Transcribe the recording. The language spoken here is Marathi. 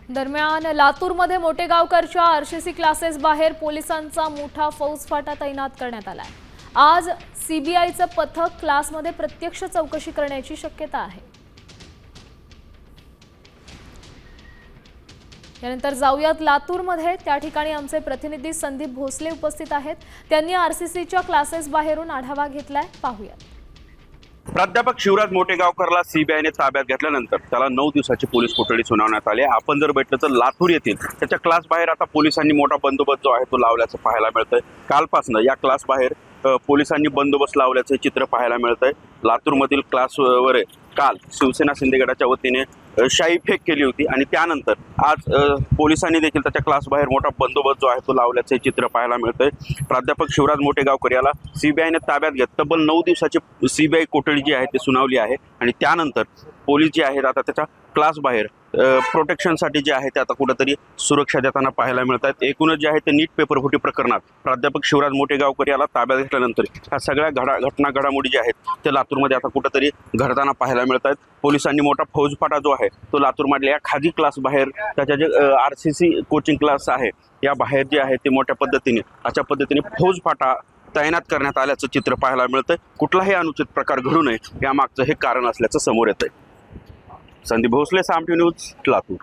दरम्यान लातूरमध्ये मोटेगावकरच्या आरसीसी क्लासेस बाहेर पोलिसांचा मोठा फौजफाटा तैनात करण्यात आलाय। आज सीबीआयचं पथक क्लासमध्ये प्रत्यक्ष चौकशी करण्याची शक्यता आहे। यानंतर जाऊयात लातूरमध्ये, त्या ठिकाणी आमचे प्रतिनिधी संदीप भोसले उपस्थित आहेत। त्यांनी आरसीसीच्या क्लासेस बाहेरून आढावा घेतलाय, पाहूयात। प्राध्यापक शिवराज मोटेगावकरला सीबीआयने ताब्यात घेतल्यानंतर त्याला 9 दिवसाची पोलीस कोठडी सुनावण्यात आली। आपण जर भेटलं तर लातूर येथील त्याच्या क्लास बाहेर आता पोलिसांनी मोठा बंदोबस्त जो आहे तो लावल्याचं पाहायला मिळतंय। कालपासून या क्लास बाहेर पोलिसांनी बंदोबस्त लावल्याचे चित्र पाहायला मिळतंय। लातूरमधील क्लासवर काल शिवसेना शिंदे गटाच्या वतीने शाई फेक केली होती आणि त्यानंतर आज पोलिसांनी देखील त्याच्या क्लास बाहेर मोठा बंदोबस्त जो आहे तो लावल्याचे चित्र पाहायला मिळतंय। प्राध्यापक शिवराज मोटेगावकर याला सीबीआयने ताब्यात घेत तब्बल 9 दिवसाची सीबीआय कोठडी जी आहे ती सुनावली आहे आणि त्यानंतर पोलीस जे आहेत आता त्याच्या क्लास बाहेर प्रोटेक्शनसाठी जे आहे ते आता कुठेतरी सुरक्षा देताना पाहायला मिळत आहेत। एकूणच जे आहे ते नीट पेपरफुटी प्रकरणात प्राध्यापक शिवराज मोटेगावकर याला ताब्यात घेतल्यानंतर ह्या सगळ्या घडामोडी जे आहेत ते लातूरमध्ये आता कुठेतरी घडताना पाहायला मिळत आहेत। पोलिसांनी मोठा फौजफाटा जो आहे तो लातूरमधल्या या खाजगी क्लास बाहेर त्याच्या जे आरसीसी कोचिंग क्लास आहे या बाहेर जे आहे ते मोठ्या पद्धतीने अशा पद्धतीने फौजफाटा तैनात करण्यात आल्याचं चित्र पाहायला मिळतंय। कुठलाही अनुचित प्रकार घडू नये यामागचं हे कारण असल्याचं समोर येतंय। संदीप भोसले, साम न्यूज, लातूर।